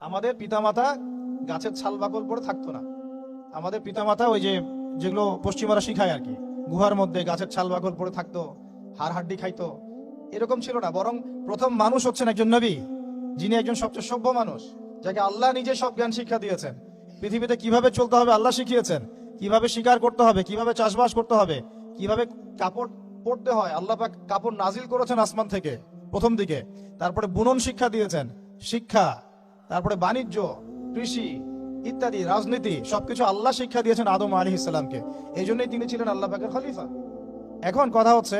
আমাদের পিতামাতা গাছের ছাল বাকল পরে থাকতো না। আমাদের পিতামাতা ওই যেগুলো পশ্চিমারা শিখায় আর কি, গুহার মধ্যে গাছের ছাল বাকল পরে থাকতো, হাড় হাড্ডি খাইতো, এরকম ছিল না। বরং প্রথম মানুষ হচ্ছেন একজন নবী, যিনি একজন সবচেয়ে সভ্য মানুষ, যাকে আল্লাহ নিজে সব জ্ঞান শিক্ষা দিয়েছেন। পৃথিবীতে কিভাবে চলতে হবে আল্লাহ শিখিয়েছেন, কিভাবে শিকার করতে হবে, কিভাবে চাষবাস করতে হবে, কিভাবে কাপড় পরতে হয়। আল্লাহ পাক কাপড় নাজিল করেছেন আসমান থেকে প্রথম দিকে, তারপরে বুনন শিক্ষা দিয়েছেন, শিক্ষা, তারপরে বাণিজ্য, কৃষি ইত্যাদি, রাজনীতি, সবকিছু আল্লাহ শিক্ষা দিয়েছেন আদম আলাইহিস সালামকে। এই জন্যই তিনি ছিলেন আল্লাহ পাকের খলিফা। এখন কথা হচ্ছে,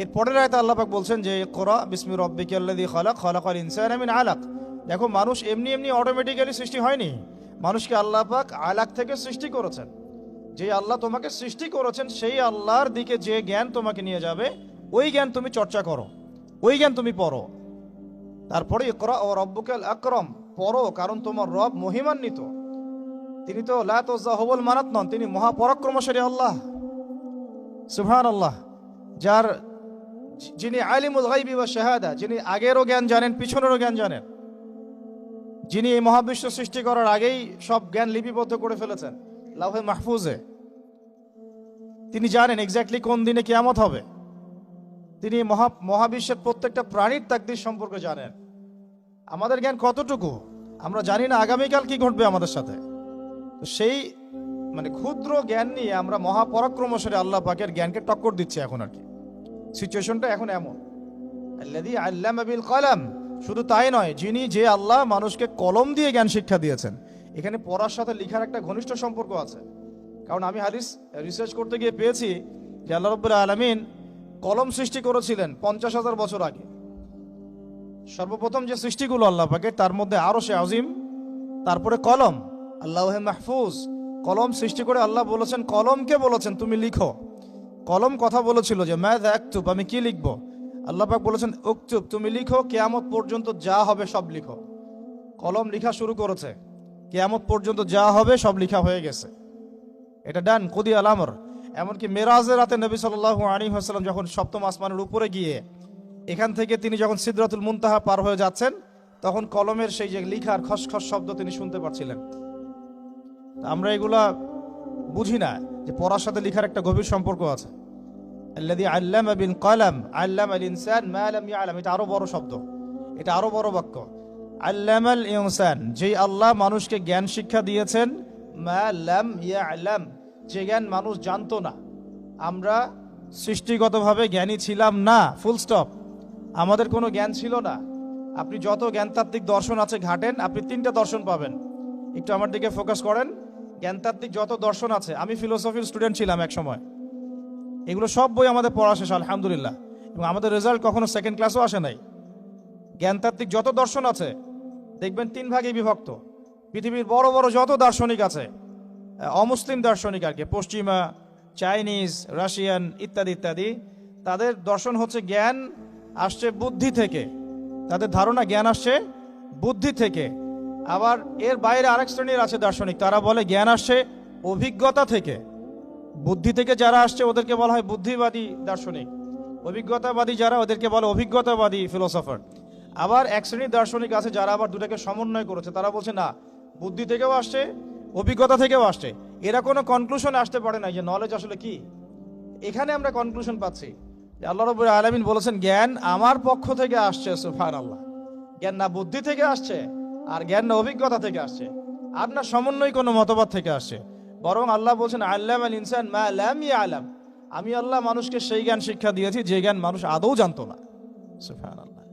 এর পরের আয়াতে আল্লাহ পাক বলছেন যে ইকরা বিসমি রাব্বিকাল্লাযী খালাক খালাকাল ইনসানা মিন আলাক। দেখো, মানুষ এমনি এমনি অটোমেটিক্যালি সৃষ্টি হয়নি। মানুষকে আল্লাহ পাক আলাক থেকে সৃষ্টি করেছেন। যে আল্লাহ তোমাকে সৃষ্টি করেছেন সেই আল্লাহর দিকে যে জ্ঞান তোমাকে নিয়ে যাবে, ওই জ্ঞান তুমি চর্চা করো, ওই জ্ঞান তুমি পড়ো। তারপরে ইকরা ও রব্বুকাল আকরাম, পড়ো, কারণ তোমার রব মহিমান্বিত। তিনি তো লা তুযাহুবুল মানাত নন, তিনি মহাপরাক্রমশালী আল্লাহ সুবহানাল্লাহ, যিনি আলিমুল গায়বি ওয়া শাহাদা, যিনি আগেরও জ্ঞান জানেন, পিছনেরও জ্ঞান জানেন, যিনি এই মহাবিশ্ব সৃষ্টি করার আগেই সব জ্ঞান লিপিবদ্ধ করে ফেলেছেন লাউহে মাহফুজে। তিনি জানেন এক্স্যাক্টলি কোন দিনে কিয়ামত হবে। তিনি মহাবিশ্বের প্রত্যেকটা প্রাণীর তাকদীর সম্পর্কে জানেন। আমাদের জ্ঞান কতটুকু আমরা জানি না আগামীকাল কি ঘটবে আমাদের সাথে। সেই ক্ষুদ্র জ্ঞান নিয়ে আমরা মহাপরাক্রমশালী আল্লাহ পাকের জ্ঞানকে টক্কর দিচ্ছি এখন আর কি। সিচুয়েশনটা এখন এমন। আল্লাযী আল্লামা বিল কলম, শুধু তাই নয়, যে আল্লাহ মানুষকে কলম দিয়ে জ্ঞান শিক্ষা দিয়েছেন। এখানে পড়ার সাথে লেখার একটা ঘনিষ্ঠ সম্পর্ক আছে। কারণ আমি হাদিস রিসার্চ করতে গিয়ে পেয়েছি যে আল্লাহ রাব্বুল আলামিন কলম সৃষ্টি করেছিলেন 50,000 বছর আগে। সর্বপ্রথম যে সৃষ্টিগুলো আল্লাহ পাকের, তার মধ্যে আরশে আজিম, তারপরে কলম, লাউহে মাহফুজ। কলম সৃষ্টি করে আল্লাহ বলেছেন, কলমকে বলেছেন তুমি লিখো। কলম কথা বলেছিল যে মাযা আকতুব, আমি কি লিখবো। আল্লাহ পাক বলেছেন উকতুব, তুমি লিখো, কিয়ামত পর্যন্ত যা হবে সব লিখো। কলম লেখা শুরু করেছে, কিয়ামত পর্যন্ত যা হবে সব লেখা হয়ে গেছে। এটা ডান, কুদি আল আমর। এমনকি মেরাজের রাতে নবী সাল্লাল্লাহু আলাইহি ওয়াসাল্লাম যখন সপ্তম আসমানের উপরে গিয়ে এখান থেকে তিনি যখন সিদরাতুল মুনতাহা পার হয়ে যাচ্ছেন, তখন কলমের সেই যে লিখার খসখস শব্দ তিনি শুনতে পাচ্ছিলেন। আমরা এগুলা বুঝি না যে পড়ার সাথে লিখার একটা গভীর সম্পর্ক আছে। আল্লাযী আল্লামা বিল কলম আল্লামাল ইনসান মা লাম ইয়ালাম, এটা আরো বড় শব্দ, এটা আরো বড় বাক্য। আল্লামাল ইনসান, যে আল্লাহ মানুষকে জ্ঞান শিক্ষা দিয়েছেন, মা লাম ইয়ালাম, যে জ্ঞান মানুষ জানতো না। আমরা সৃষ্টিগতভাবে জ্ঞানী ছিলাম না, ফুল স্টপ। আমাদের কোনো জ্ঞান ছিল না। আপনি যত জ্ঞানতাত্ত্বিক দর্শন আছে ঘাটেন, আপনি 3টা দর্শন পাবেন। একটু আমার দিকে ফোকাস করেন। জ্ঞানতাত্ত্বিক যত দর্শন আছে, আমি ফিলোসফির স্টুডেন্ট ছিলাম এক সময়, এগুলো সব বই আমাদের পড়া শেষ আলহামদুলিল্লাহ, এবং আমাদের রেজাল্ট কখনো সেকেন্ড ক্লাসও আসে নাই। জ্ঞানতাত্ত্বিক যত দর্শন আছে দেখবেন 3 ভাগে বিভক্ত। পৃথিবীর বড় বড় যত দার্শনিক আছে, অমুসলিম দার্শনিক আর কি, পশ্চিমা, চাইনিজ, রাশিয়ান ইত্যাদি ইত্যাদি, তাদের দর্শন হচ্ছে জ্ঞান আসছে বুদ্ধি থেকে। তাদের ধারণা জ্ঞান আসছে বুদ্ধি থেকে। আবার এর বাইরে আরেক শ্রেণীর আছে দার্শনিক, তারা বলে জ্ঞান আসছে অভিজ্ঞতা থেকে। বুদ্ধি থেকে যারা আসছে ওদেরকে বলা হয় বুদ্ধিবাদী দার্শনিক, অভিজ্ঞতাবাদী যারা, ওদেরকে বলে অভিজ্ঞতাবাদী ফিলোসফার। আবার এক শ্রেণীর দার্শনিক আছে যারা আবার দুটাকে সমন্বয় করেছে, তারা বলছে না, বুদ্ধি থেকেও আসছে, অভিজ্ঞতা থেকেও আসছে। এরা কোনো কনক্লুশন আসতে পারে না যে নলেজ আসলে কি। এখানে আমরা কনক্লুশন পাচ্ছি যে আল্লাহ রাব্বুল আলামিন বলেছেন জ্ঞান আমার পক্ষ থেকে আসছে, সুবহানাল্লাহ। জ্ঞান না বুদ্ধি থেকে আসছে, আর জ্ঞান না অভিজ্ঞতা থেকে আসছে, আর না সমন্বয় কোনো মতবাদ থেকে আসছে। বরং আল্লাহ বলছেন আল্লামাল ইনসান মা লাম ইয়ালাম, আমি আল্লাহ মানুষকে সেই জ্ঞান শিক্ষা দিয়েছি যে জ্ঞান মানুষ আদৌ জানতো না। সুবহানাল্লাহ।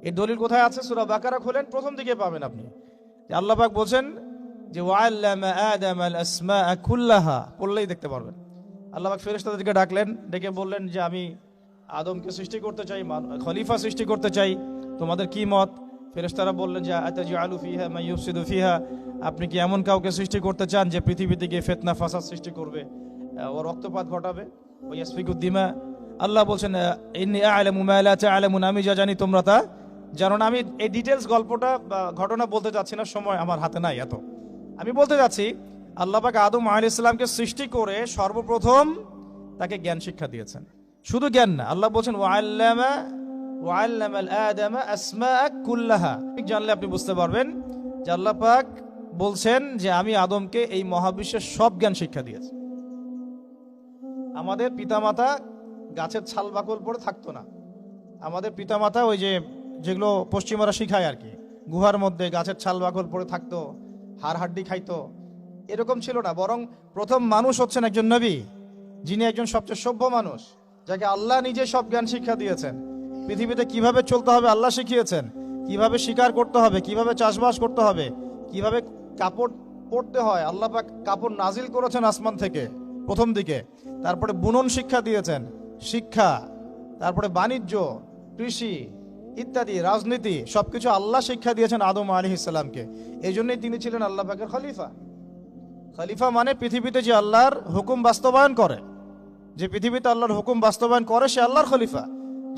এর দলিল কোথায় আছে? সূরা বাকারা খোলেন, প্রথম দিকে পাবেন আপনি। আল্লাহ পাক বলছেন যে ওয়াল্লামা আদামাল আসমাআ কুল্লাহা, পড়লেই দেখতে পারবেন। আল্লাহ পাক ফেরেশতাদেরকে ডাকলেন, ডেকে বললেন যে আমি আদমকে সৃষ্টি করতে চাই, খলিফা সৃষ্টি করতে চাই, তোমাদের কি মত? ফেরেশতারা বললেন যে আতাজআলু ফিহা মান ইউফসিদু ফিহা, আপনি কি এমন কাউকে সৃষ্টি করতে চান যে পৃথিবীতে গিয়ে ফিতনা ফাসাদ সৃষ্টি করবে, ও রক্তপাত ঘটাবে, ও ইয়াসফিকুদ দিমা। আল্লাহ বলছেন ইন্নী আ'লামু মা লা তা'লামুন, আমি যা জানি তোমরা তা জানো না। আমি এই ডিটেলস গল্পটা বা ঘটনা বলতে যাচ্ছি না, সময় আমার হাতে নাই এত। আমি বলতে যাচ্ছি আল্লাহ পাক আদম আলাইহিস সালামকে সৃষ্টি করে সর্বপ্রথম তাকে জ্ঞান শিক্ষা দিয়েছেন। শুধু জ্ঞান না, আল্লাহ বলছেন ওয়াল্লামাল আদামা আসমাআ কুল্লাহা। জানলে আপনি বুঝতে পারবেন যে আল্লাহ পাক বলছেন যে আমি আদমকে এই মহাবিশ্বের সব জ্ঞান শিক্ষা দিয়েছি। আমাদের পিতামাতা গাছের ছাল বাকল পরে থাকতো না। আমাদের পিতামাতা ওই যে যেগুলো পশ্চিমারা শিখায় আর কি, গুহার মধ্যে গাছের ছাল বাকল পরে থাকতো, হাড় হাড্ডি খাইতো, এরকম ছিল না। বরং প্রথম মানুষ হচ্ছেন একজন নবী, যিনি একজন সবচেয়ে সভ্য মানুষ, যাকে আল্লাহ নিজে সব জ্ঞান শিক্ষা দিয়েছেন। পৃথিবীতে কিভাবে চলতে হবে আল্লাহ শিখিয়েছেন, কিভাবে শিকার করতে হবে, কিভাবে চাষবাস করতে হবে, কিভাবে কাপড় পরতে হয়। আল্লাহ পাক কাপড় নাজিল করেছেন আসমান থেকে প্রথম দিকে, তারপরে বুনন শিক্ষা দিয়েছেন, শিক্ষা, তারপরে বাণিজ্য, কৃষি ইত্যাদি, রাজনীতি, সবকিছু আল্লাহ শিক্ষা দিয়েছেন আদম আলাইহিস সালামকে। এই জন্যই তিনি ছিলেন আল্লাহ পাকের খলিফা। খলিফা মানে পৃথিবীতে যে আল্লাহর হুকুম বাস্তবায়ন করে, যে পৃথিবীতে আল্লাহর হুকুম বাস্তবায়ন করে সে আল্লাহর খলিফা।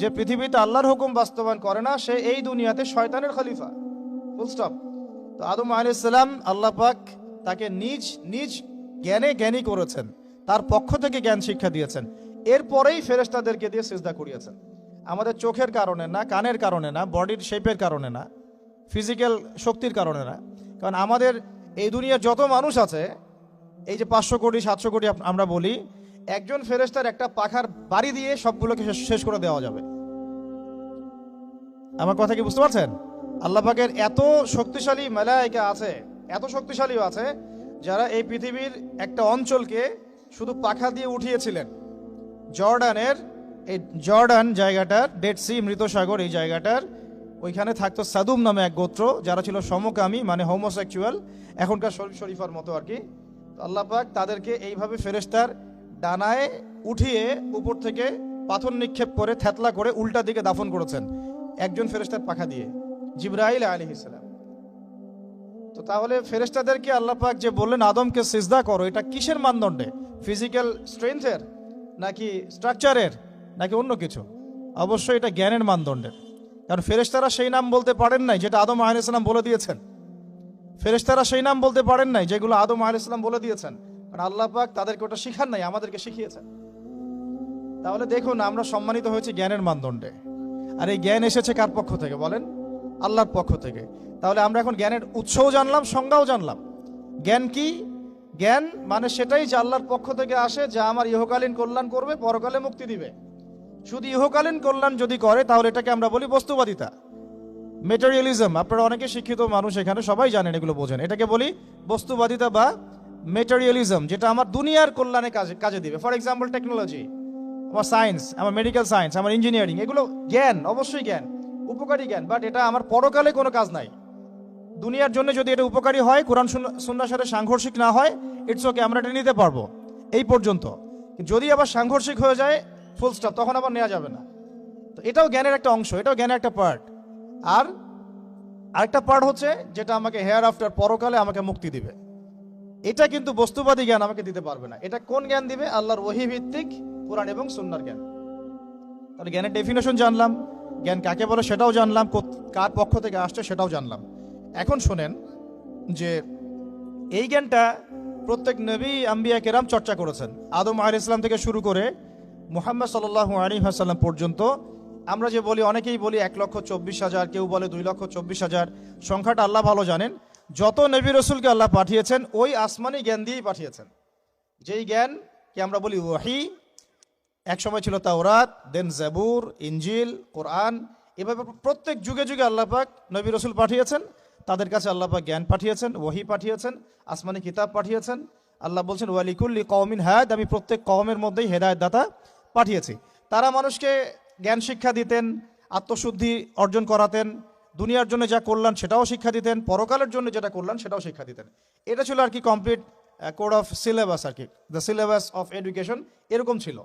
যে পৃথিবীতে আল্লাহর হুকুম বাস্তবায়ন করে না সে এই দুনিয়াতে শয়তানের খলিফা, ফুল স্টপ। তো আদম আলাইহিস সালাম আল্লাহ পাক তাকে নিজ নিজ জ্ঞানে জ্ঞানী করেছেন, তার পক্ষ থেকে জ্ঞান শিক্ষা দিয়েছেন। এরপরেই ফেরেশতাদেরকে দিয়ে সিজদা করিয়েছেন। আমাদের চোখের কারণে না, কানের কারণে না, বডির শেপের কারণে না, ফিজিক্যাল শক্তির কারণে না। কারণ আমাদের এই দুনিয়ার যত মানুষ আছে, এই যে 500 কোটি 700 কোটি আমরা বলি, একজন ফেরেশতার একটা পাখার বাড়ি দিয়ে সবগুলোকে শেষ করে দেওয়া যাবে। আমার কথা কি বুঝতে পারছেন? আল্লাহ পাকের এত শক্তিশালী মালায়েকা আছে, এত শক্তিশালীও আছে, যারা এই পৃথিবীর একটা অঞ্চলকে শুধু পাখা দিয়ে উঠিয়েছিলেন। জর্ডানের এই জর্ডান জায়গাটার, ডেড সি, মৃত সাগর, এই জায়গাটার ওইখানে থাকতো সাদুম নামে এক গোত্র, যারা ছিল সমকামী, মানে হোমোসেক্সুয়াল, এখনকার শরীফার মতো আর কি। আল্লাহ পাক তাদেরকে এইভাবে ফেরেশতার ডানায় উঠিয়ে উপর থেকে পাথর নিক্ষেপ করে থেতলা করে উল্টা দিকে দাফন করেছেন একজন ফেরেশতার পাখা দিয়ে, জিবরাইল আলাইহিস সালাম। তো তাহলে ফেরেশতাদেরকে আল্লাহ পাক যে বললেন আদমকে সিজদা করো, এটা কিসের মানদণ্ডে? ফিজিক্যাল স্ট্রেংথের, নাকি স্ট্রাকচারের, নাকি অন্য কিছু? অবশ্যই এটা জ্ঞানের মানদণ্ডের। কারণ ফেরেশতারা সেই নাম বলতে পারেন নাই যেটা আদম আলাইহিস সালাম বলে দিয়েছেন। ফেরেশতারা সেই নাম বলতে পারেন নাই যেগুলো আদম আলাইহিস সালাম বলে দিয়েছেন, কারণ আল্লাহ পাক তাদেরকে ওটা শিখান নাই, আমাদেরকে শিখিয়েছেন। তাহলে দেখুন, আমরা সম্মানিত হয়েছি জ্ঞানের মানদণ্ডে। আর এই জ্ঞান এসেছে কার পক্ষ থেকে বলেন? আল্লাহর পক্ষ থেকে। তাহলে আমরা এখন জ্ঞানের উৎসও জানলাম, সংজ্ঞাও জানলাম। জ্ঞান কি? জ্ঞান মানে সেটাই যে আল্লাহর পক্ষ থেকে আসে, যা আমার ইহকালীন কল্যাণ করবে, পরকালে মুক্তি দিবে। শুধু ইহকালীন কল্যাণ যদি করে তাহলে এটাকে আমরা বলি বস্তুবাদিতা, মেটেরিয়ালিজম। আপনারা অনেকে শিক্ষিত মানুষ এখানে, সবাই জানেন, এগুলো বোঝেন। এটাকে বলি বস্তুবাদিতা বা মেটেরিয়ালিজম, যেটা আমার দুনিয়ার কল্যাণে কাজে দিবে। ফর এক্সাম্পল টেকনোলজি, আমার সায়েন্স, আমার মেডিকেল সায়েন্স, আমার ইঞ্জিনিয়ারিং, এগুলো জ্ঞান, অবশ্যই জ্ঞান, উপকারী জ্ঞান, বাট এটা আমার পরকালে কোনো কাজ নাই। দুনিয়ার জন্য যদি এটা উপকারী হয়, কোরআন সুন্নাহর সাথে সাংঘর্ষিক না হয়, ইটস ওকে, আমরা এটা নিতে পারবো এই পর্যন্ত। যদি আবার সাংঘর্ষিক হয়ে যায়, ফুল স্টপ, তখন আবার নেওয়া যাবে না। তো এটাও জ্ঞানের একটা অংশ, এটাও জ্ঞানের একটা পার্ট। আর আরেকটা পার্ট হচ্ছে যেটা আমাকে হেয়ার আফটার, পরকালে আমাকে মুক্তি দিবে। এটা কিন্তু বস্তুবাদী জ্ঞান আমাকে দিতে পারবে না। এটা কোন জ্ঞান দিবে? আল্লাহর ওহী ভিত্তিক কোরআন এবং সুন্নাহর জ্ঞান। তাহলে জ্ঞানের ডেফিনেশন জানলাম, জ্ঞান কাকে বলে সেটাও জানলাম, কার পক্ষ থেকে আসছে সেটাও জানলাম। এখন শোনেন যে এই জ্ঞানটা প্রত্যেক নবী আম্বিয়া কেরাম চর্চা করেছেন। আদম আলাইহিস সালাম থেকে শুরু করে মুহাম্মদ সাল্লাল্লাহু আলাইহি ওয়াসাল্লাম পর্যন্ত। আমরা যে বলি, অনেকেই বলি 1,24,000, কেউ বলে 2,24,000, সংখ্যাটা আল্লাহ ভালো জানেন। যত নবী রসুলকে আল্লাহ পাঠিয়েছেন ওই আসমানি জ্ঞান দিয়েই পাঠিয়েছেন। যেই জ্ঞান কি আমরা বলি ওয়াহি, এক সময় ছিল তাওরাত, দেন জাবুর, ইনজিল, কোরআন, এভাবে প্রত্যেক যুগে যুগে আল্লাহ পাক নবী রসুল পাঠিয়েছেন। তাদের কাছে আল্লাহ পাক জ্ঞান পাঠিয়েছেন, ওয়াহি পাঠিয়েছেন, আসমানি কিতাব পাঠিয়েছেন। আল্লাহ বলছেন ওয়ালিকুল্লি কওমিন হাদ, আমি প্রত্যেক কওমের মধ্যেই হেদায়েত দাতা পাঠিয়েছি। তারা মানুষকে জ্ঞান শিক্ষা দিতেন, আত্মশুদ্ধি অর্জন করাতেন, দুনিয়ার জন্য যা কল্যাণ সেটাও শিক্ষা দিতেন, পরকালের জন্য যেটা কল্যাণ সেটাও শিক্ষা দিতেন। এটা ছিল আর কি কমপ্লিট কোড অফ সিলেবাস আর কি, দ্য সিলেবাস অফ এডুকেশন, এরকম ছিল।